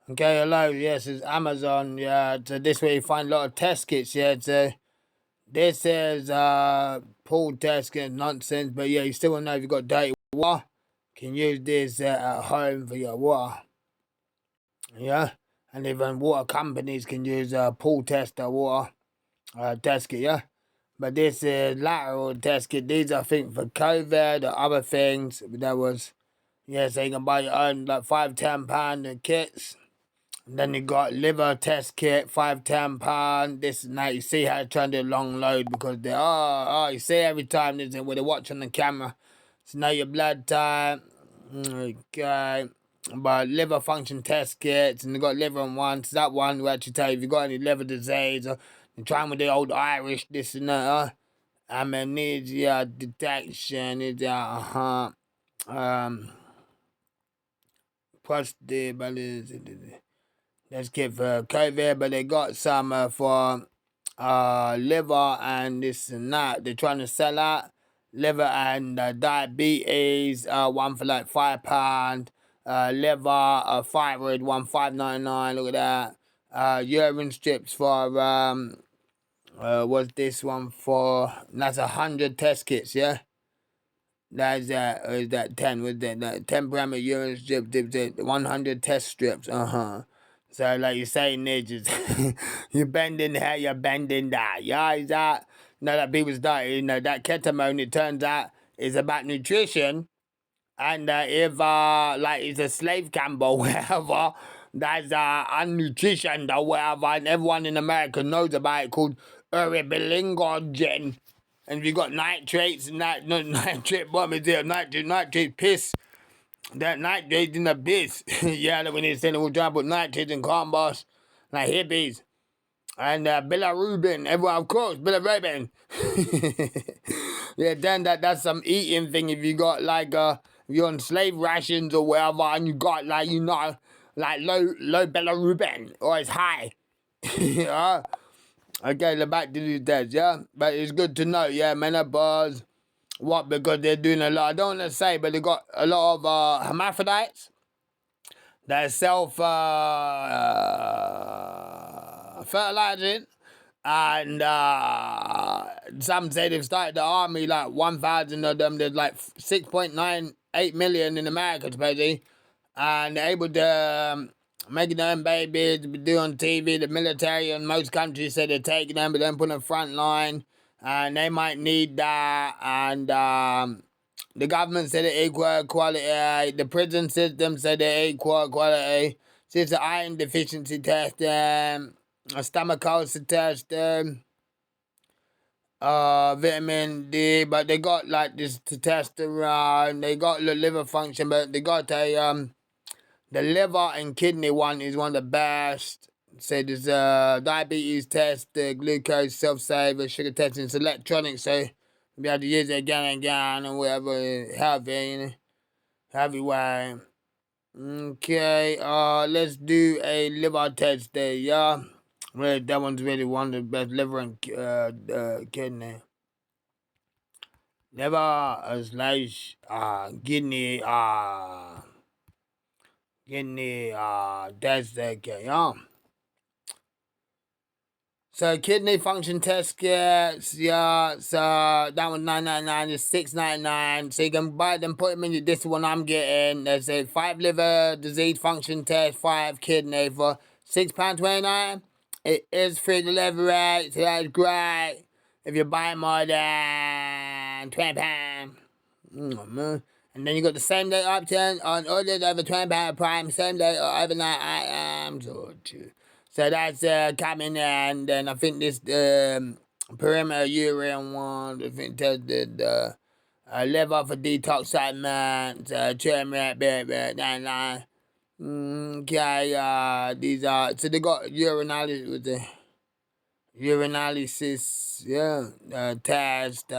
Okay, hello. Yes, it's Amazon. Yeah, so this way you find a lot of test kits. Yeah, so this is pool test kit nonsense. But yeah, you still want to know if you got dirty water. Can use this at home for your water. Yeah, and even water companies can use pool tester water test kit. Yeah, but this is lateral test kit. These I think for COVID or other things. That was so you can buy your own like £5-10 kits. Then you got liver test kit, £5-10. This and that. You see how they're trying to do a long load because they you see every time this with they watch on the camera. So know your blood type. Okay. But liver function test kits and they got liver on one. So that one will actually tell you if you got any liver disease or you're trying with the old Irish, this and that. Amnesia detection is prostate, but let's get for COVID, but they got some for liver and this and that. They're trying to sell out liver and diabetes. One for like £5. Liver, thyroid, one £5.99. Look at that. Urine strips for what's this one for? That's 100 test kits. Yeah. That's is that 10? Was that 10 parameter urine strip, 100 test strips? So like you say, ninjas, you're bending here, you're bending that. Yeah, is that? That people's diet, that ketamine, it turns out, is about nutrition. And if like it's a slave camp or whatever, that's unnutrition or whatever, and everyone in America knows about it, called uribilingogen. And if you got nitrates and that, no nitrate, what is it? Nitrate piss. That nitrate in the piss. Yeah, when they say they will try to put nitrates in compost, like hippies. And bilirubin, everyone, of course, bilirubin. Yeah, then that's some eating thing. If you got like if you're on slave rations or whatever, and you got like like low bilirubin or it's high. Yeah. Okay, the back to these days, yeah. But it's good to know, yeah, menopause. What? Because they're doing a lot. I don't want to say, but they got a lot of hermaphrodites that self fertilizing. And some say they've started the army, like 1,000 of them. There's like 6.98 million in America, supposedly. And they're able to making their own babies, do on TV. The military in most countries say they're taking them, but then put them front line. And they might need that. And the government said they're equal quality. The prison system said they're equal quality. So it's an iron deficiency test. A stomach ulcer test, vitamin D, but they got like this testosterone, they got the liver function, but they got the liver and kidney one is one of the best. So there's diabetes test, the glucose self-saver, sugar testing, it's electronic, so you be able to use it again and again and whatever, healthy, heavy way. Okay, let's do a liver test there, yeah. Well, that one's really one of the best, liver and kidney. Liver slash kidney test okay, yeah. So kidney function test kits, yeah. So that one $9.99 is $6.99. So you can buy them, put them in this one I'm getting. There's a 5 liver disease function test, 5 kidney for £6.29. It is free delivery, so that's great. If you buy more than £20. And then you got the same day option on orders over £20 Prime, same day or overnight items or two. So that's coming, and then I think this perimeter urine one, I think tested liver for detoxification, turmeric, blah. Okay, these are, so they got urinalysis with the urinalysis, yeah, test,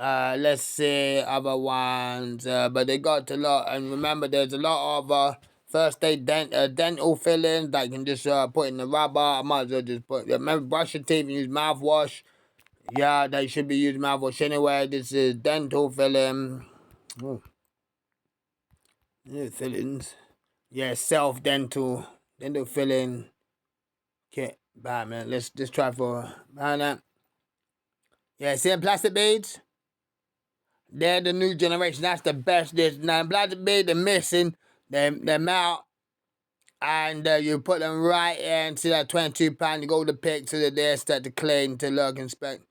let's see other ones, but they got a lot, and remember there's a lot of first aid dental fillings that you can just put in the rubber. I might as well just put, remember, brush your teeth and use mouthwash. Yeah, they should be using mouthwash anyway. This is dental filling. Oh, yeah, fillings. Yeah, self-dental filling kit. Bad, man. Let's just try for that. Yeah, see them plastic beads? They're the new generation. That's the best. There's now plastic beads, they're missing. They're out. And you put them right in. See that £22, you go to pick to the there, start to clean, to look, inspect.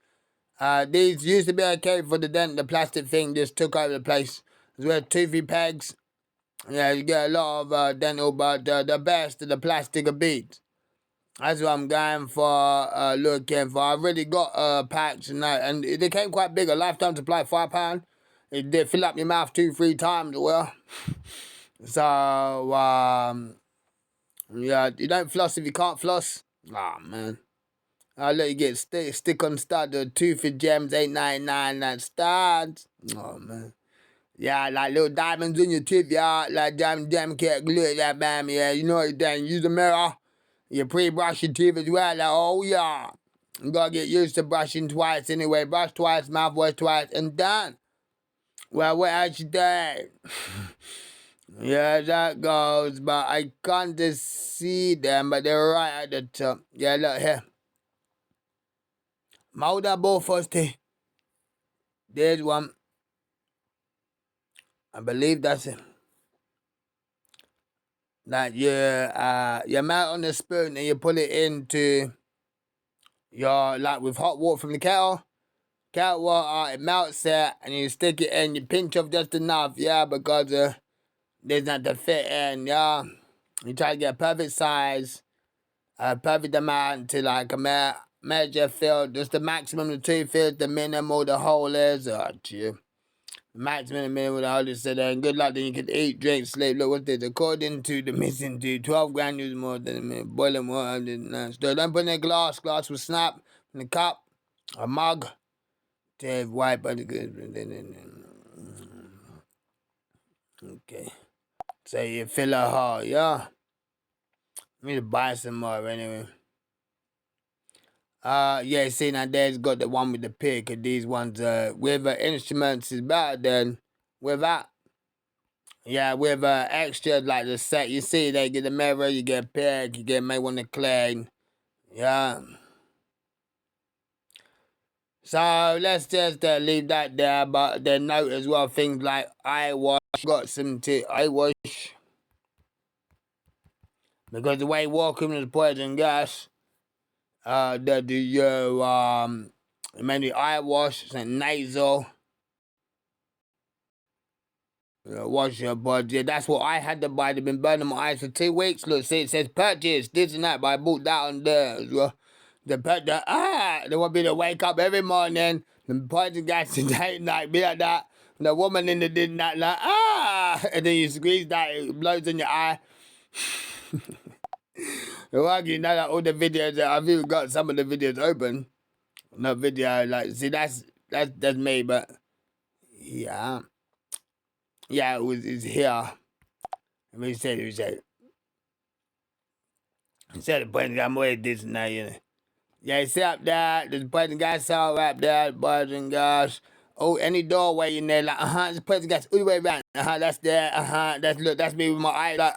These used to be okay for the plastic thing just took over the place. As well, toothy pegs. Yeah, you get a lot of dental, but the best of the plastic beads. That's what I'm going for, looking for. I've already got packs and that, and they came quite big. A lifetime supply, £5. It did fill up your mouth 2-3 times. Well, so yeah, you don't floss if you can't floss. Ah, man. I'll let you get stick on stud. The toothy gems, $8.99. That studs. Oh man. Yeah, like little diamonds in your teeth, yeah. Like diamond gem can't glue that, man. Yeah, you know what then. Use a mirror. You pre-brush your teeth as well. Like, oh yeah. You gotta get used to brushing twice anyway. Brush twice, mouthwash twice, and done. Well, what else you doing? Yeah, that goes. But I can't just see them, but they're right at the top. Yeah, look here. Moldable first. There's one. I believe that's it. That you melt on the spoon and you put it into your, like with hot water from the kettle water, it melts it and you stick it in, you pinch off just enough, yeah, because there's not to fit in, yeah. You try to get a perfect size, a perfect amount to like a measure fill, just the maximum the tooth is, the minimal the hole is, maximum and minimum the hole is, so then good luck, then you can eat, drink, sleep. Look, what's this? According to the missing dude, 12 granules more than a minute, boiling water, so don't put in a glass will snap in a cup, a mug, to have white, but okay. So you fill a hole, yeah. I need to buy some more anyway. Yeah, see now there's got the one with the pick, and these ones with instruments is better than without. Yeah, with extra like the set, you see they get the mirror, you get a pick, you get may want to clean. Yeah. So let's just leave that there, but then note as well things like eye wash, got some eye wash. Because the way walking is poison gas, that you mainly eye wash and nasal. Wash your body. That's what I had to buy. They've been burning my eyes for 2 weeks. Look, see, it says purchase, this and that, but I bought that on there as well. They want me to wake up every morning, the poison gas today, night, be like that. And the woman in the did that, like, and then you squeeze that, it blows in your eye. Well, you know that all the videos, I've even got some of the videos open. No video, like, see, that's me, but yeah. Yeah, it's here. I mean, it said, the point I'm way this now, you know. Yeah, see up there, there's poison gas all up there, poison gas. Oh, any doorway in there, like, there's poison gas all the way around. That's there, that's me with my eyes, like,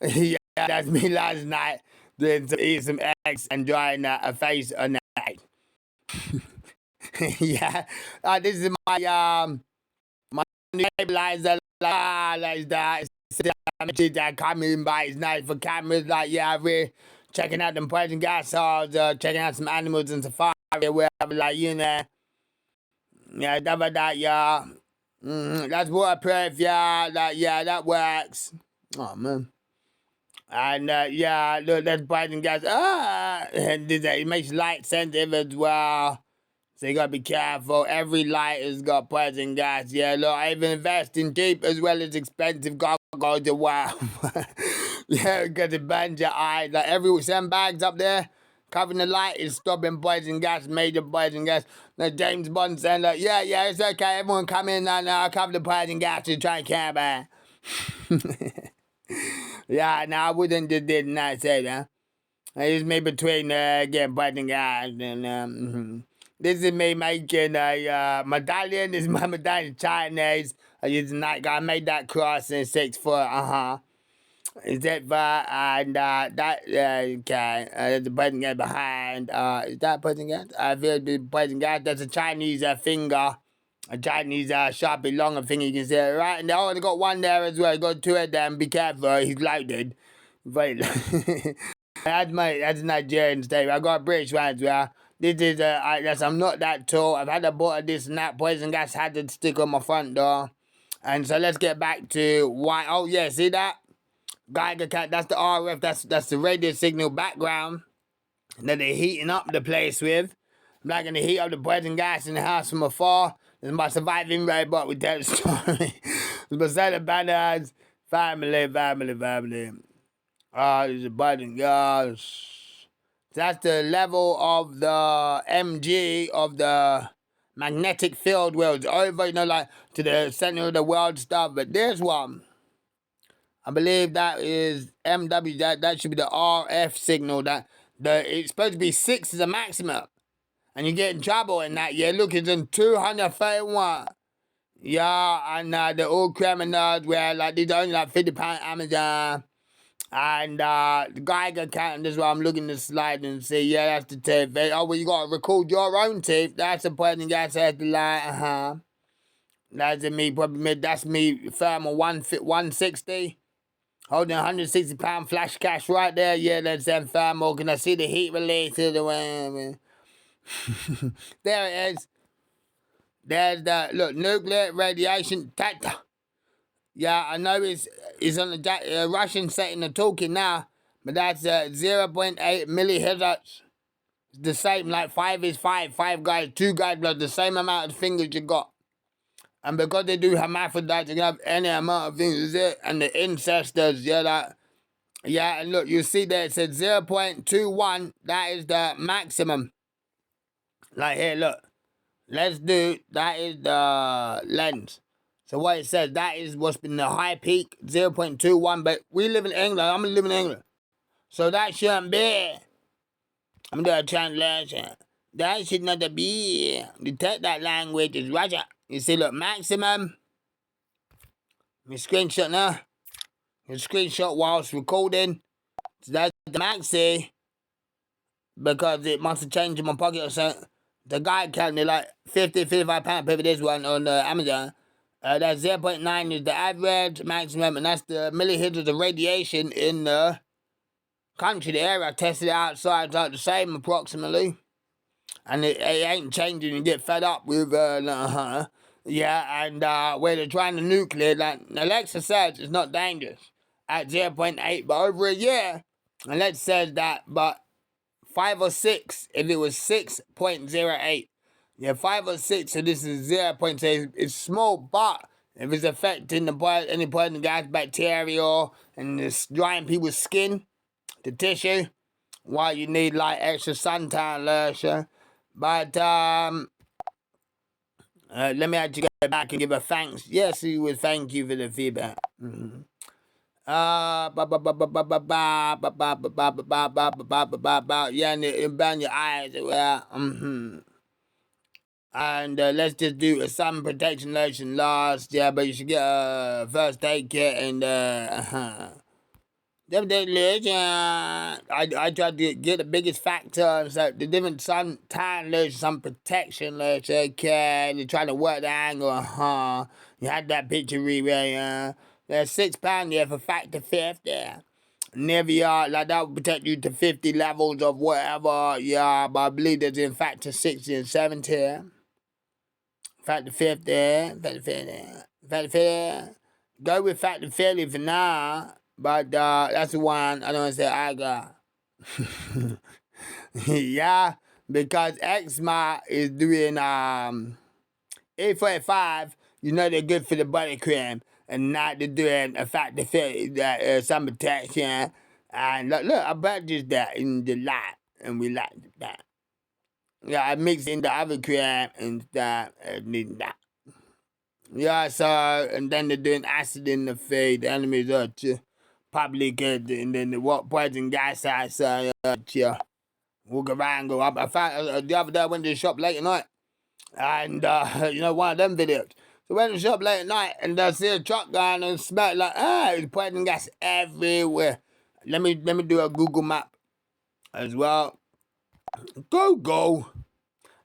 yeah, that's me last night. Then eat some eggs and drying a face on night. Yeah, this is my stabilizer, like that. That coming by is nice for cameras, like, yeah, we're checking out them poison gas halls, checking out some animals in safari, wherever, like, you know. Yeah, that, yeah. That's waterproof, yeah, that works. Oh, man. And, yeah, look, that's poison gas. And it makes light sensitive as well. So you gotta be careful. Every light has got poison gas. Yeah, look, I even invest in cheap as well as expensive goggles as well. Yeah, because it burns your eyes. Like every sandbags up there covering the light is stopping poison gas, major poison gas. Like James Bond saying, like, yeah, it's okay. Everyone come in and cover the poison gas to try and care about it. Yeah, no, I wouldn't did not say that. It's me between getting poison gas and This is me making a medallion. This is my medallion Chinese. I made that cross in 6 foot. Is that and that okay? There's a poison gas behind. Is that poison gas? I feel the poison gas. That's a Chinese finger, a Chinese sharpie longer finger. You can see it, right? And they already got one there as well. You got two of them. Be careful. He's loaded. Very. That's a Nigerian statement. I got a British one as well. This is I'm not that tall. I've had a bottle of this and that poison gas had to stick on my front door. And so let's get back to why. Oh yeah, see that? Geiger count, that's the RF, that's the radio signal background that they're heating up the place with. I'm not gonna heat up the poison gas in the house from afar. This is my surviving robot with that story. Beside the banners, family. There's a poison gas. That's the level of the MG of the magnetic field where it's over, like to the center of the world stuff. But there's one. I believe that is MW. That should be the RF signal. It's supposed to be 6 is the maximum, and you get in trouble in that. Yeah, look, it's in 231. Yeah, and the old criminals where like these only like £50 Amazon, and the Geiger count. This is why I'm looking at the slide and see. Yeah, that's the teeth. Oh, well, you gotta record your own teeth. That's the poison gas has the line. That's me. Probably that's me. Thermal 160. Holding £160 flash cash right there. Yeah, that's them thermal. Can I see the heat release to the way? There it is. There's the look nuclear radiation. Yeah, I know it's on the Russian setting of talking now, but that's 0.8 millihertz. It's the same. Like 5 is 5. 5 guys, 2 guys, blood. The same amount of fingers you got. And because they do hermaphrodites, you can have any amount of things, and the ancestors, and look, you see there it says 0.21, that is the maximum. Like here, look, that is the lens. So what it says, that is what's been the high peak, 0.21, but we live in England, I'm living in England. So that shouldn't be. I'm doing a translation. That should not be. Detect that language is Russia. You see, look, maximum. Me screenshot now. You screenshot whilst recording. So that's the maxi. Because it must have changed in my pocket or something. The guy counted like £55 pay for this one on Amazon. That's 0.9 is the average maximum, and that's the millihertz of the radiation in the country, the area. I tested it outside, it's like the same approximately. And it ain't changing. You get fed up with yeah, and where they're trying to nuclear, like Alexa says it's not dangerous at 0.8, but over a year, Alexa says that, but 5 or 6, if it was 6.08, yeah, 5 or 6, so this is 0.8, it's small, but if it's affecting any poison gas, bacteria, and it's drying people's skin, the tissue, why you need like extra suntan lotion. But let me actually go back and give a thanks. Yes, he would thank you for the feedback. Mm-hmm. Yeah, and burn your eyes. And let's just do a sun protection lotion last. Yeah, but you should get a first aid kit and I tried to get the biggest factor. So the different sun tan lotion, sun protection lotion. Okay, they're trying to work the angle. You had that picture where there's £6 for factor 50. Nivea, like that will protect you to 50 levels of whatever. Yeah, but I believe there's in factor 60 and 70. Factor 50, factor 50, factor 50. Go with factor 50 for now. But that's the one I don't want to say I got. Yeah, because eczema is doing E45. You know they're good for the body cream, and not they're doing a factor 50 sun protection. And look, I purchased that in the lot, and we liked that. Yeah, I mixed in the other cream and stuff, and did that. Yeah, so and then they're doing acid in the feed. The enemies are probably good, and then the poison gas outside. Walk around, go up. I found the other day I went to the shop late at night, and one of them videos. So went to the shop late at night and I see a truck going and smelled like, it's poison gas everywhere. Let me do a Google map as well. Google.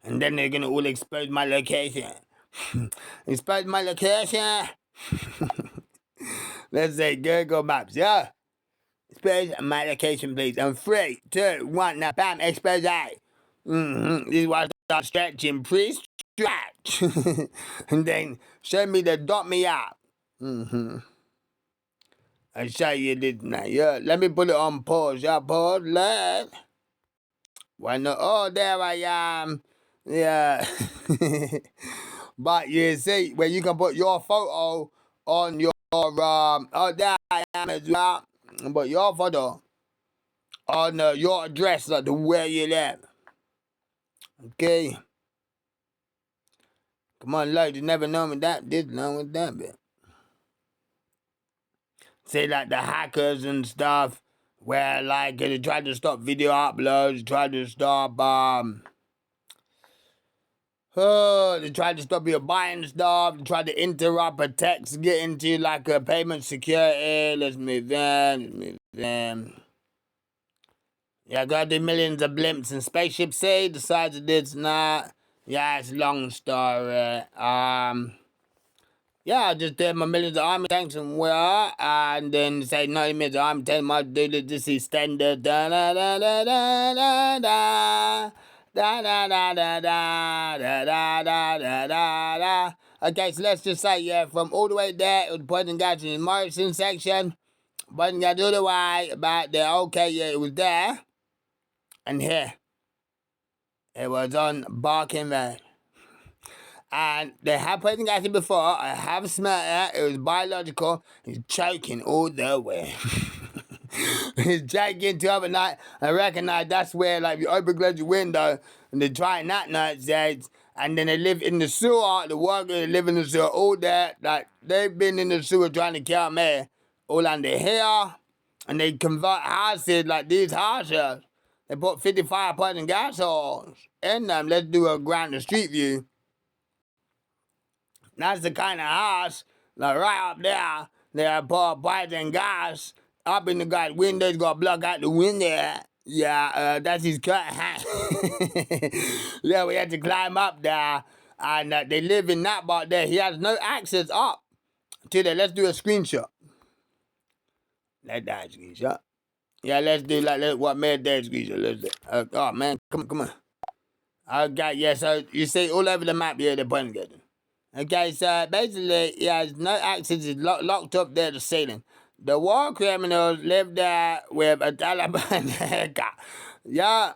And then they're gonna all expose my location. Expose my location. Let's say Google Maps, yeah? Expose my location, please. And 3, 2, 1, now bam, expose. This is why I start stretching, pre-stretch. And then show me the dot me up. I show you this now, yeah. Let me put it on pause, yeah, pause, let. Why not? Oh, there I am. Yeah. But you see, where you can put your photo on your, oh, there I am as well. But your photo on your address, like the where you live. Okay. Come on, load. You never know with that. Did know with that bit. Say like the hackers and stuff, where like they try to stop video uploads, try to stop they tried to stop you buying stuff, tried to interrupt a text, get into like a payment security. Let's move in. Yeah, got the millions of blimps and spaceships say decided it's not. Yeah, it's a long story. Yeah, I just did my millions of army tanks and where, and then say 90 minutes of army tanks, my dude, this is standard. Da da da da da da da. Da da da da da da da da da da da. Okay, so let's just say, yeah, from all the way there, it was pointing guys in the Morrison section, pointing guys all the way about there. Okay, yeah, it was there. And here, it was on Barking Road. And they have poison gas before. I have smelled it. It was biological. He's choking all the way. He's choking to other night. I recognize that's where, like, you open close your window and they're trying that nonsense. And then they live in the sewer. The workers live in the sewer all day. Like, they've been in the sewer trying to kill me all under here. And they convert houses like these houses. They put 55 poison gas holes in them. Let's do a ground and street view. That's the kind of house, like right up there, they pour poison gas up in the guy's window. He's got to block out the window. Yeah, that's his cut hat. Yeah, we had to climb up there, and they live in that part there. He has no access up to there. Let's do a screenshot. Let's do a screenshot. Yeah, let's do like what made that screenshot. Let's do. Oh man, come on. Okay, yeah. So you see all over the map here, the point getting. Okay, so basically, he has no access, he's locked up there to the ceiling. The war criminals live there with a Taliban haircut. Yeah,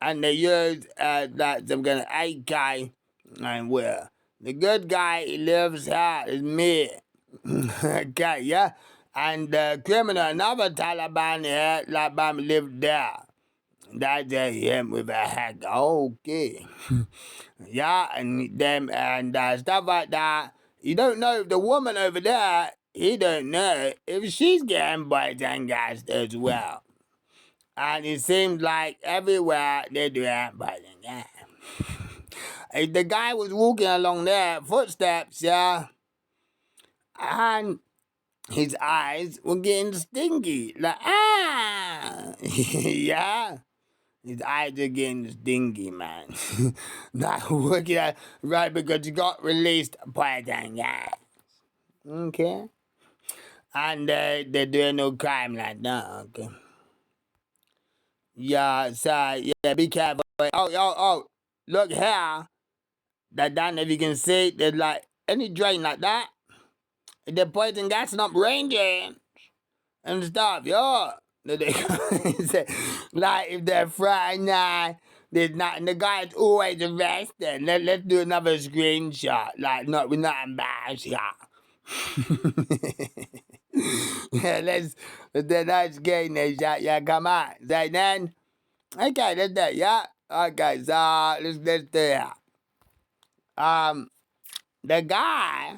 and they use like some kind of AK and where. The good guy, he lives here, is me. Okay, yeah. And the criminal, another Taliban here, Taliban live there. That's him with a hat. Okay. Yeah, and them and stuff like that. You don't know if the woman over there, he don't know if she's getting poison gas as well. And it seems like everywhere they do have poison gas. If the guy was walking along there, footsteps, yeah, and his eyes were getting stinky. Like, yeah. His eyes are getting stinky, man. Not working out right because he got released poison gas. Okay. And they're doing no crime like that, okay. Yeah, so, yeah, be careful. Oh, look here. That down if you can see, there's like any drain like that. The poison gas not ranging and stuff, yo. Like if they're Friday night, there's not, the guy's always arrested. Let's do another screenshot. Like, no, we're not embarrassed. Yeah, let's do that screenshot. Yeah, come on. Say then. Okay, let's do it. Yeah. Okay, so let's do it. The guy.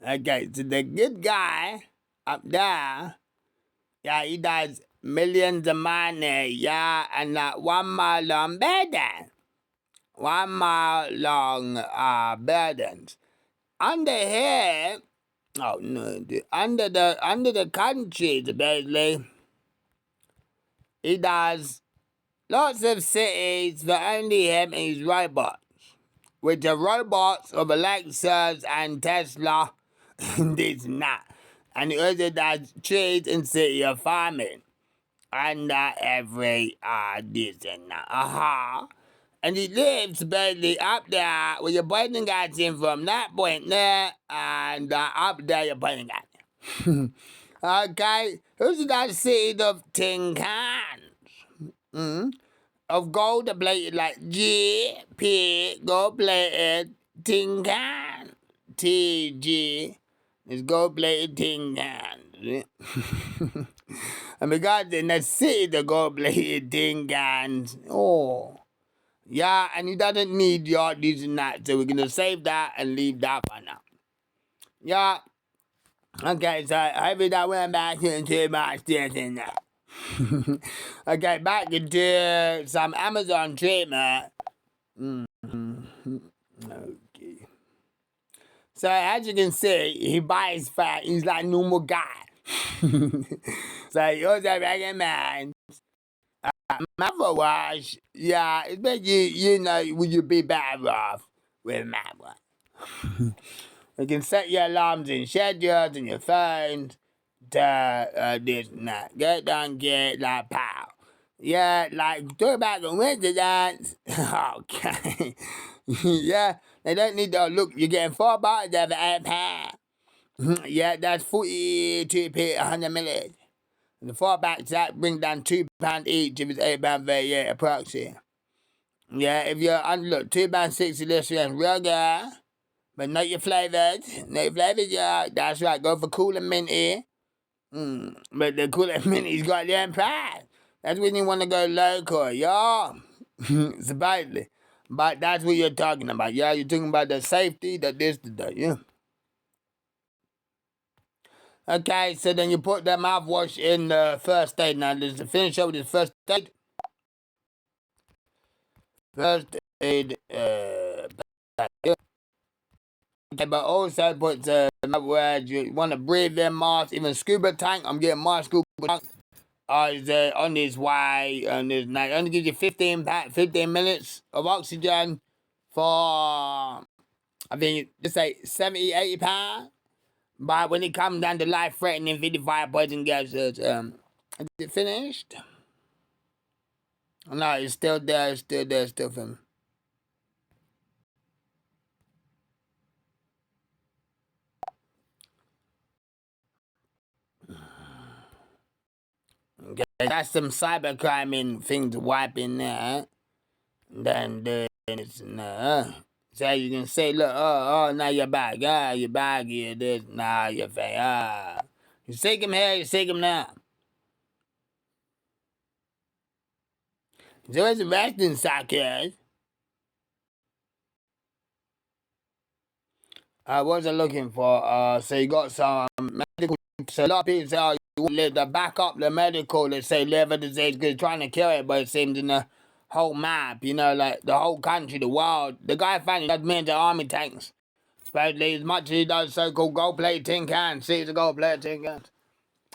Okay, so the good guy up there. Yeah, he does millions of money, yeah, and like 1 mile on better. 1 mile long buildings. Under here, oh no, under the country, basically, he does lots of cities for only him and his robots, which are robots of Alexas and Tesla, and this and that. And he also does trees and city of farming. And every this and that. And he lives basically up there where you're pointing at him from that point there, and up there you're pointing at him. Okay, who's that seed of tin cans? Of gold plated like GP, gold plated tin can. TG is gold plated tin cans. And because in the city the gold plated tin cans. Oh. Yeah, and he doesn't need your this and that, so we're gonna save that and leave that for now. Yeah. Okay, so hopefully that went back into my this and that. Okay, back into some Amazon treatment. Okay. So as you can see, he buys fat. He's like normal guy. So he also recommends mouthwash. Yeah, it's better you know would you be better off with mouthwash. You can set your alarms and schedules and your phones to this and that. Get done, get like pow. Yeah, like talk about the winter dance. Okay. Yeah, they don't need to look. You're getting 4 bottles of £8. Yeah, that's 42p, 100 milliliters. And the 4 packs that bring down £2 each if it's £8 per year approximately. Yeah, if you're under look, £2.60 litres real good. But know your flavors. Know your flavors, yeah. That's right. Go for cool and minty. But the cool and minty's got their price. That's when you want to go local, yeah. Supposedly. But that's what you're talking about, yeah. You're talking about the safety, the this, the that, yeah. Okay, so then you put the mouthwash in the first aid. Now, there's the finish up with the first aid. First aid, yeah. Okay, but also put where you want to breathe in mask, even scuba tank. I'm getting my scuba tank. Is on his way, and there's now only gives you 15 minutes of oxygen for I think just say 70, 80 pounds. But when it comes down to life threatening 55 poison gases, is it finished? No, it's still there, still for me. Okay, that's some cybercrime things wiping there. Then it's so you can say, look, now you're back, you're back here, this, now you're fake, You sick him here, you sick him now. So it's resting suckers. What was I looking for? So you got some medical, so a lot of people say, oh, you want to back up the medical, they say liver disease, because trying to kill it, but it seems in the whole map, you know, like the whole country, the world, the guy found does millions of army tanks. Supposedly, as much as he does so-called gold-plated tin cans, sees the gold-plated tin cans.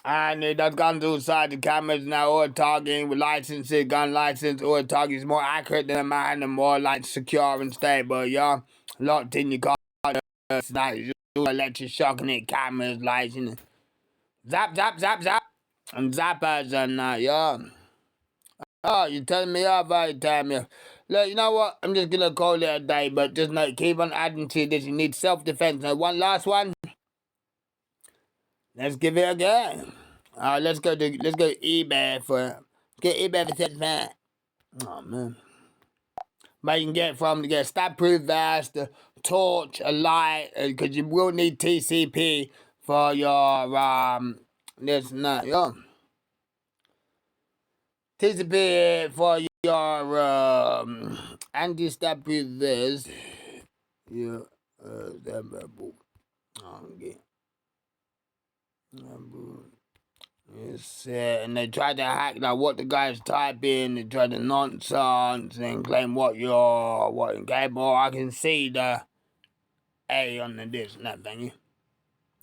And he does guns outside the cameras now, all targeting with licenses, gun license, all targets more accurate than a man and more like secure and stable, yeah. Locked in your car, like electric shocking it, cameras, lights, you know. Zap, zap, zap, zap. And zappers and yeah. Oh, you telling me off all the time, yeah. Look, you know what? I'm just gonna call it a day, but just keep on adding to this. You need self-defense. Now, one last one. Let's give it a go. Let's go eBay for get eBay for 35. Oh man. But you can get from to get stab-proof vest, a torch, a light, because you will need TCP for your this not yeah. TCP for your anti-stab-proof vest. Yeah, okay. and they try to hack like what the guys type in, they try to nonsense and claim what incapable. I can see the A on the this and that thingy.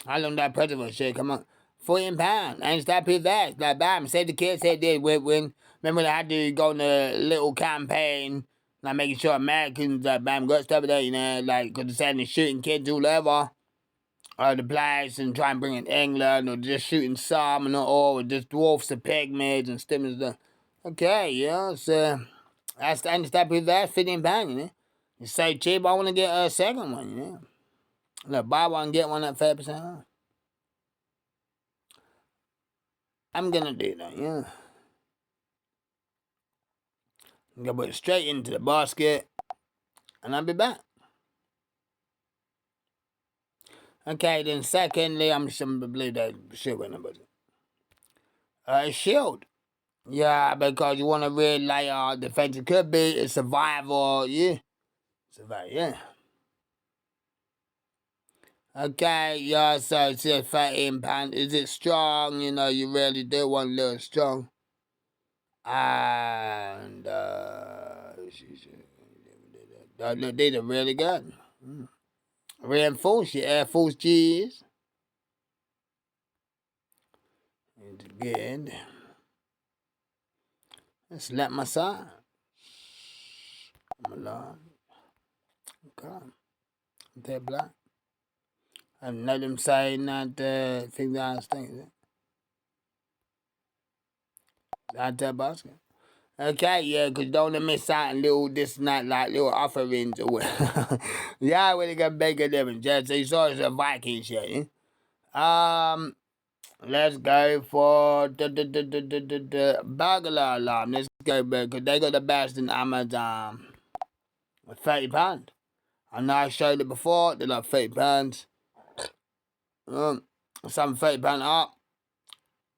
How long that president shit come on? £14. Ain't stop his ass. Like bam, said the kid said this when remember they had to go on a little campaign, like making sure Americans bam got stuff there, you know, like cause they said they're shooting kids all over. The place and try and bring in England, or just shooting some and all, or just dwarfs and pygmies and stuff and stuff. Okay, yeah, so that's the stop his ass, £15, you know. It's so cheap, I want to get a second one, you know. Look, buy one, get one at 5% off. I'm gonna do that, yeah. I'm gonna put it straight into the basket, and I'll be back. Okay, then secondly, I'm just gonna believe that shit with nobody. Shield. Yeah, because you want to really like defense. It could be a survival, yeah. Survival, yeah. Okay, yeah, so it's just £13. Is it strong? You know, you really do want a little strong. And these are really good. Reinforce your Air Force G's. It's good. Let's let my side. I'm alone. Okay. They're black. I know them saying that thing that I was thinking. Out that basket. Okay, yeah, because don't want to miss out on little this and that, like little offerings or whatever. Yeah, I really got bigger difference. Yeah, so you saw it's a Viking shit, yeah? Let's go for the burglar alarm. Let's go, because they got the best in Amazon. With £30. I know I showed it before, they're like £30. Some £30 up.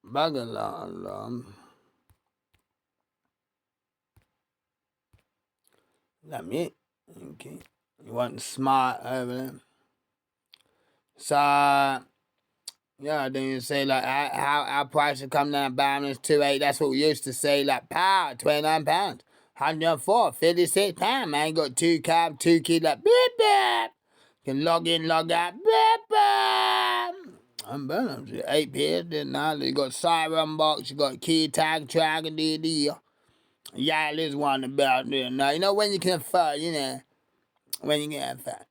Burglar alarm. That me? Okay. You want smart over there? So, yeah, then you say like how our price will come down, bam, it's 2.8. That's what we used to say, like power, £29. 104, £56, man. Got 2 cab, 2 key, like beep beep. Can log in, log out, beep beep. I'm burning 8 pairs, then now you got siren box, you got key tag, track, and the yeah, there's one about there. Now you know when you can afford, you know, when you can afford.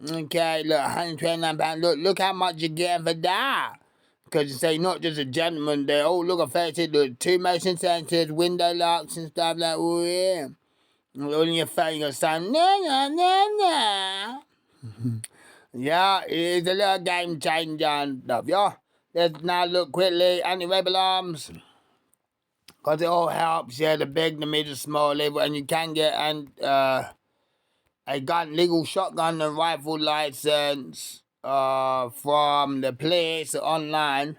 Okay, look, £129. Look how much you're getting for that. Because you say you're not just a gentleman there. Oh, look, I fancy the 2 motion sensors, window locks and stuff like, oh, yeah. On your phone, you're going to sound, no. Yeah, it's a little game changer and stuff, yeah. Let's now look quickly, anti-rebel arms. Because it all helps, yeah, the big, the middle, small level, and you can get a gun, legal shotgun and rifle license from the place online.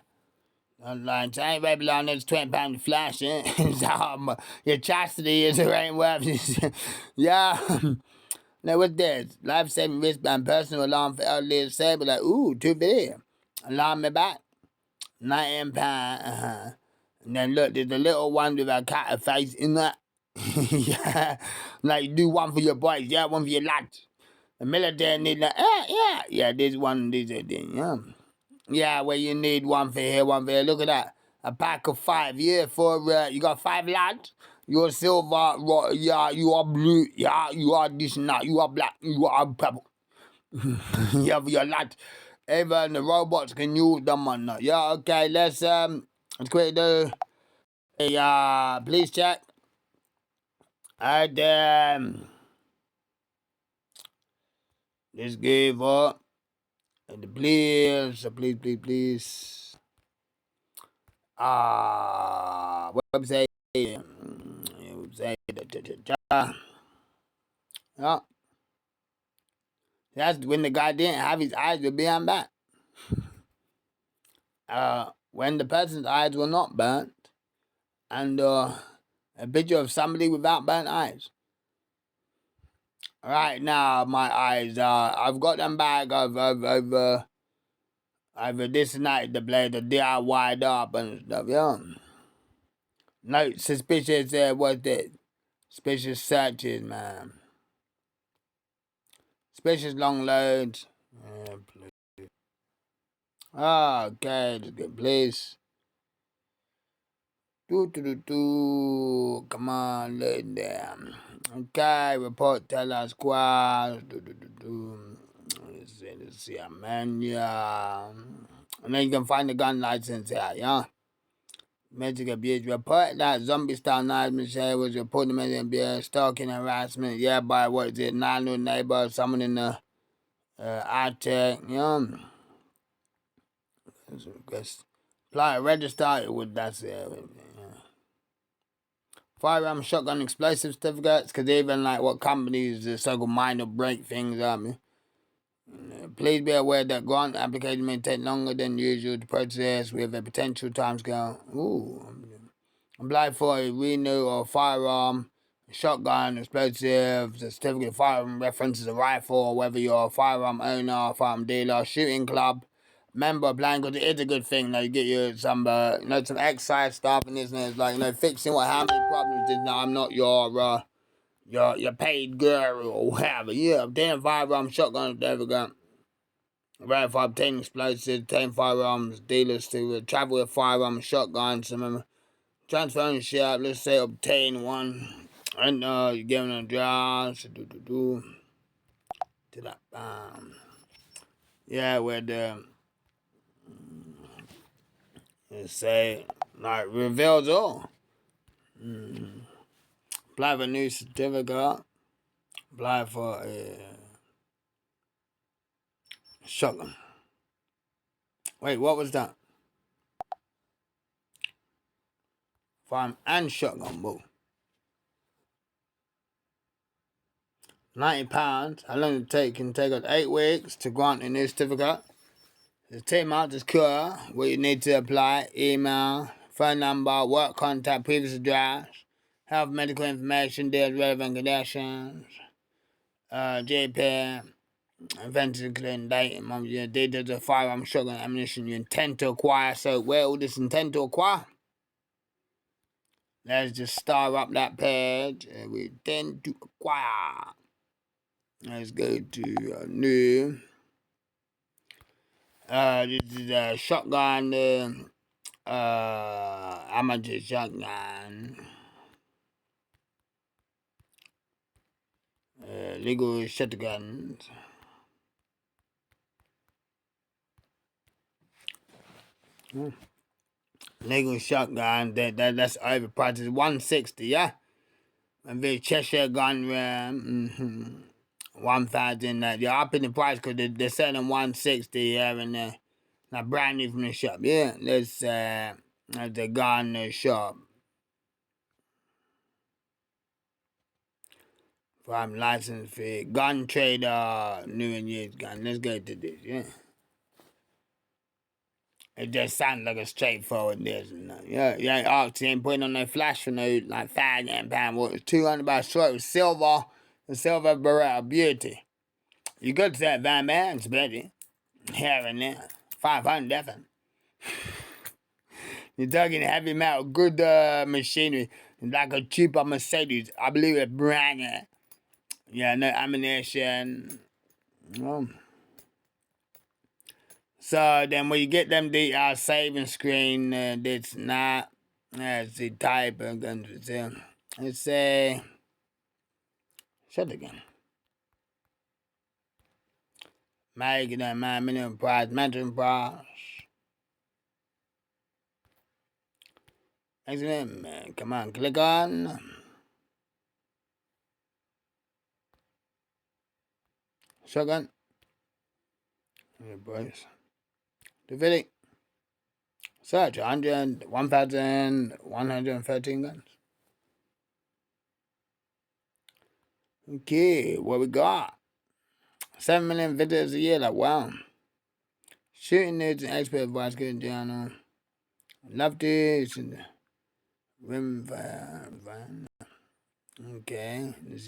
Online, so ain't right below there's £20 flash, eh? So, your chastity is ain't worth. Yeah. Now what's this? Life-saving wristband, personal alarm for elderly disabled. Like, ooh, too big. Alarm me back. £19. And then look, there's a little one with a cat face in that. Yeah. Like you do one for your boys, yeah, one for your lads. The military need like, yeah, there's one, there's a thing, yeah. Yeah, well, you need one for here, one for here. Look at that. A pack of 5, yeah, for, you got 5 lads. You're silver, yeah, you are blue, yeah, you are this and that, you are black, you are purple. Yeah, for your lads. Even the robots can use them on that. Yeah, okay, let's quick do a, police check. And, let's give up. And the please. Website. Yeah. That's when the guy didn't have his eyes were being burnt. When the person's eyes were not burnt, and a picture of somebody without burnt eyes. Right now, my eyes, I've got them back. Either this night the blade the DIY'd up and stuff, yeah. No suspicious, what's that? Suspicious searches, man. Suspicious long loads. Okay, let's get please. Come on, load them. Okay, report teller squad. Let's see, man, yeah. And then you can find the gun license here, yeah. Magic abuse report that zombie style knives Michelle was reporting magic abuse, stalking harassment, yeah, by what is it, non neighbor, someone in the tech, yeah. Apply register with that's it. Firearm, shotgun, explosive certificates, because even like what companies, the so-called minor break things up. Please be aware that grant application may take longer than usual to process with a potential timescale. Apply for a renew or firearm, shotgun, explosive, certificate of firearm references a rifle, or whether you're a firearm owner, firearm dealer, shooting club, member applying, because it is a good thing. Like, you get you some, some exercise stuff, and it's like, fixing what how many problems is now. I'm not your paid girl or whatever. Yeah, obtain firearm, shotgun, whatever gun. Right for obtaining explosives, obtain firearms dealers to travel with firearms, shotguns, remember. Transfer ownership, let's say obtain one. And you're giving a address. To that yeah, where the say like reveals all. Apply for a new certificate. Apply for a shotgun. Wait, what was that? Firearm and shotgun, both. £90. How long it take? Can take us 8 weeks to grant a new certificate. The team out is clear. What you need to apply: email, phone number, work contact, previous address, health medical information, deals relevant conditions, JP, inventory clean date, your details of firearm, shotgun, ammunition you intend to acquire. So where all this intend to acquire? Let's just star up that page. We intend to acquire. Let's go to new. This is a shotgun, amateur shotgun, legal shotguns. Legal shotgun, that's overpriced. It's $160, yeah? And the Cheshire gun, 1,000. They're up in the price because they're selling $160 here and there. Not brand new from the shop, yeah? Let's, the gun shop. From license fee, gun trader, new and used gun. Let's go to this, yeah? It just sounds like a straightforward this. Yeah, obviously ain't putting on no flash for no like £500. What was 200 by short with silver, the silver Beretta Beauty. You go to that Van Man's, baby. Here and there. 500 definitely. You're talking heavy metal, good machinery, like a cheaper Mercedes. I believe it's brand new. Yeah, no ammunition. So then when you get them the saving screen, it's not, it's the type of guns. Let's say, shut again. Make it a minimum price, maximum price. Excellent, come on, click on. Shotgun. Here, boys. Defeating. Search 1,113 guns. Okay, what we got? 7 million visitors a year, like wow. Shooting news and expert advice, good journal. Love this. Rim fire. Okay, this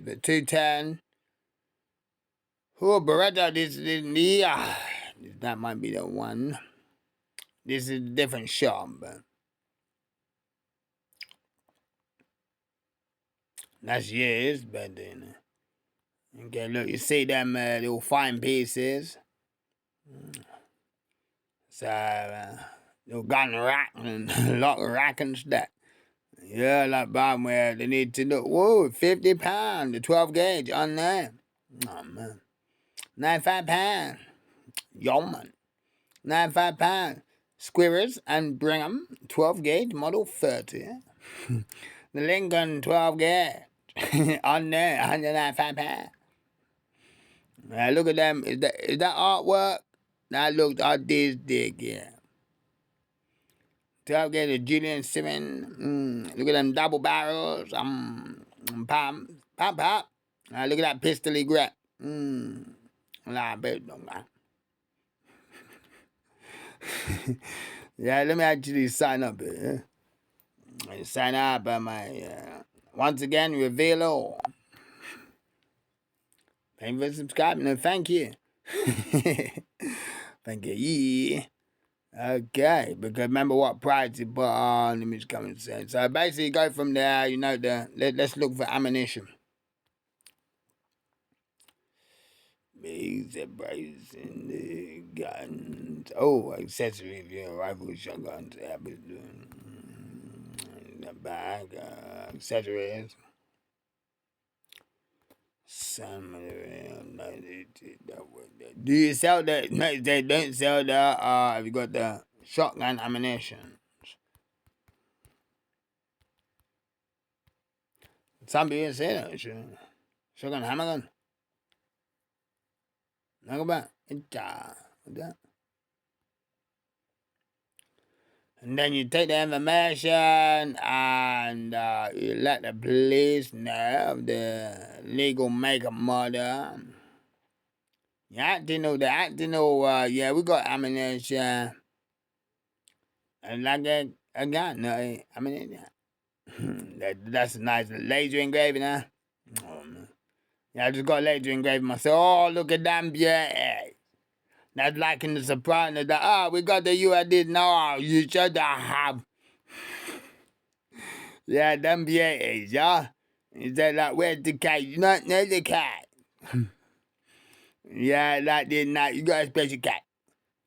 but 210. Who Beretta this yeah. That might be the one. This is a different shop, but that's yours, but then. Okay, look, you see them little fine pieces. So, little gun rack and lock rack and stuff. Yeah, like bomb where they need to look. Whoa, £50, the 12 gauge on there. Oh man. £95. Yo man. £95. Squirrels and Brigham 12 gauge model 30. The Lincoln 12 gauge on there, £195. Look at them. Is that artwork? That looks artistic, yeah. 12 gauge of Julian Simmons. Look at them double barrels. Pop. Look at that pistoly grip. Yeah, let me actually sign up here. Sign up at my, once again, reveal all. Thank you for subscribing. No, thank you. Thank you. Yeah. Okay, because remember what price you put on. Let me just come and say. So basically, go from there. You know, let's look for ammunition. Big brazen the guns. Oh, accessory view, rifle, shotguns, in the bag, accessories. Some of the do you sell that? No, they don't sell the. Have you got the shotgun ammunition? Some people say that. Shotgun hammer gun. Talk about it. And then you take the information and you let the police know the legal make and model. You have to know yeah, we got ammunition. And like a gun, no, ammunition. That's a nice laser engraving, huh? Oh, man. Yeah, I just got a laser engraving myself. Oh, look at them, yeah. That's like in The Sopranos. We got the UAD. No, you should have. Yeah, them BAs, yeah. Is that like, where's the cat? You not know the cat. Yeah, like this night, you got a special cat.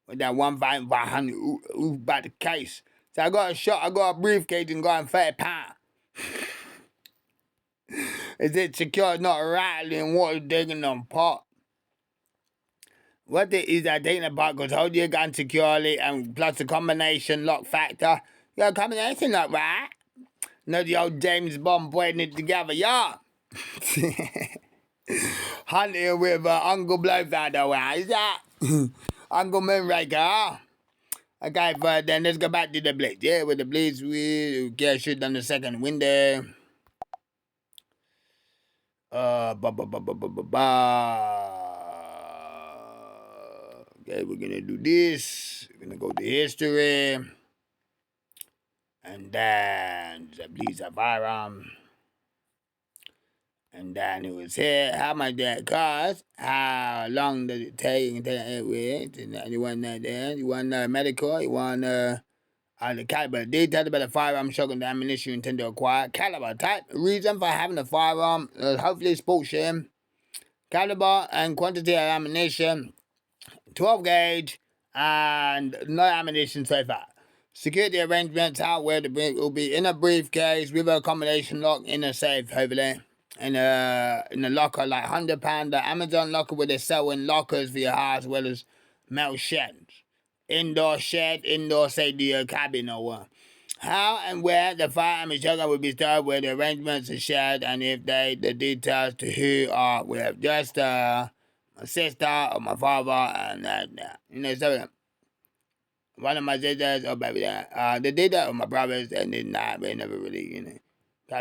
With that 1,500 who about the case. So I got a shot, I got a briefcase and got £30. Is it secure, not rattling, water digging on pot? What is that taking apart? Because hold your gun securely and plus the combination lock factor. You got a combination lock, right? No, the old James Bond putting it together, yeah. Hunting with Uncle Blowfather, right? Is that? Uncle Moonraker, huh? Okay, but then let's go back to the blitz. Yeah, with the blitz, we get shoot on the second window. Okay, we're gonna do this. We're gonna go to history. And then the blitz of firearm. And then it was here, how much that cost, how long does it take, and you want that there, you want medical, you want the caliber, details about the firearm, shotgun, the ammunition you intend to acquire, caliber, type, reason for having the firearm, hopefully sports share, caliber and quantity of ammunition, 12 gauge, and no ammunition so far. Security arrangements, how where the brief will be in a briefcase with a combination lock in a safe, hopefully. In a locker, like £100, the Amazon locker where they sell in lockers for your house as well as metal sheds. Indoor shed, indoor safety cabin or what. How and where the firearm and shotgun will be stored, where the arrangements are shared, and if the details to who are with. Just my sister or my father and so one of my sisters or baby the data of my brothers and then they never really,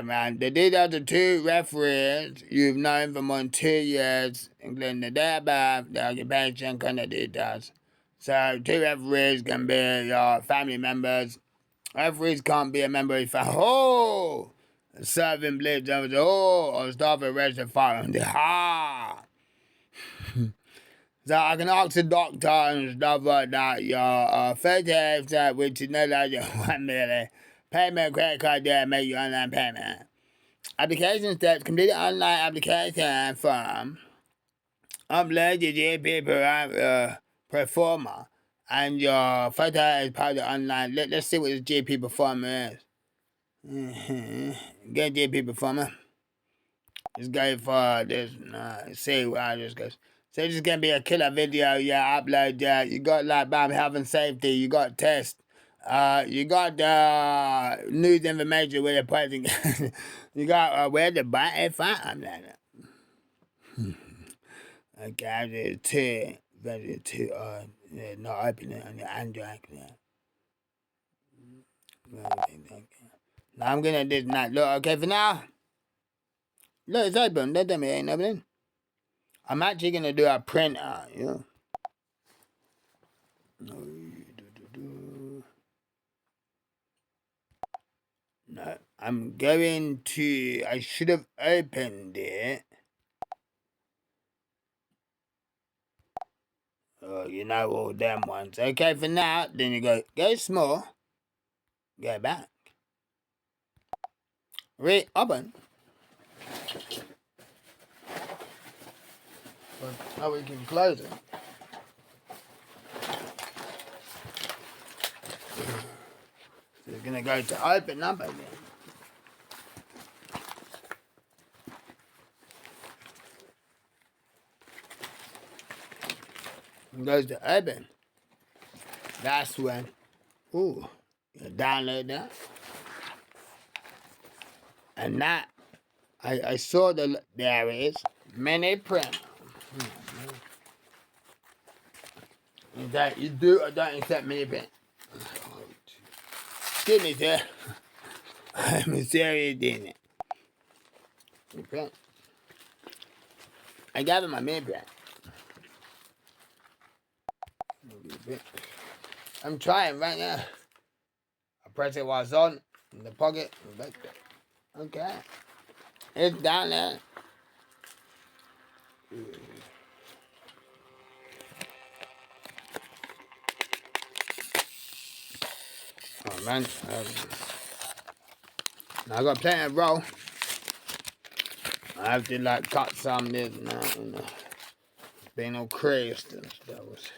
man, the data of the two referees you've known for more than 2 years, including the day above, the occupation, conduct details. So 2 referees can be your family members. Referees can't be a member of your family. Oh! Serving blades over or staff at registered firearms. Ha! So I can ask the doctor and stuff like that, your first which is no larger than 1 million. Payment credit card there, make your online payment. Application steps, complete an online application form. Upload your GP pro forma and your photo is part of the online. Let's see what this GP performer is. Get GP performer. Let's go for this. See how this goes. So this is gonna be a killer video. Yeah, upload. Yeah, you got like bam health and safety. You got test. You got news information where they're posting. You got where the button I'm like that. Okay, I did two. Version 2. Yeah, not opening on the Android. Yeah. Now I'm gonna do that. Look, okay, for now. Look, it's open. That damn it ain't opening. I'm actually gonna do a printer, you know. No, I'm going to. I should have opened it. Oh, you know all them ones. Okay, for now, then you go small, go back, reopen. Well, now we can close it. So we're gonna go to open up again. And goes to open. That's when, ooh, you download that. And that, I saw there is mini print. That you do or don't accept mini print. Excuse me, sir. I'm serious doing it. Mini print. I got my mini print. I'm trying right now. I press it while it's on in the pocket. Okay. It's down there. Oh man. Now I got plenty of roll. I have to like cut some of this now, you know. Being all crazed and stuff.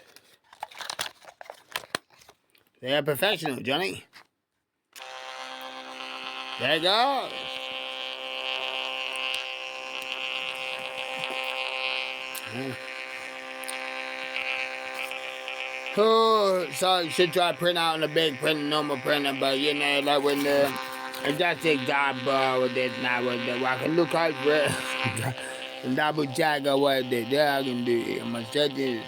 They are professional, Johnny. There you go. Oh, so you should try print out on a big printer, normal printer, but you know, like when the just example with this now, with the I can look out for it and double check out what they there I can do it. I'm gonna set this.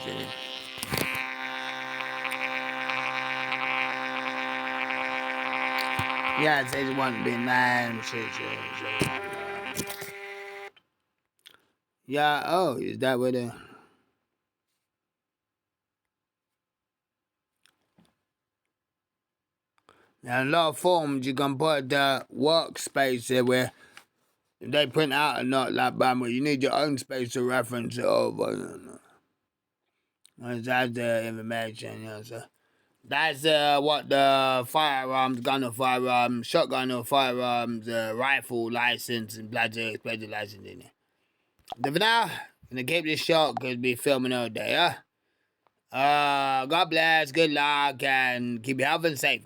Yeah, it says it won't be 9. Yeah, oh, is that what the now a lot of forms you can put the workspace there where if they print out or not like but you need your own space to reference it over. That's the information, you know, so that's what the firearms, gun or firearms, shotgun or firearms, rifle license and bloody explosive license in it. But for now, I'm gonna keep this short because we'll be filming all day, huh? God bless, good luck, and keep your health and safe.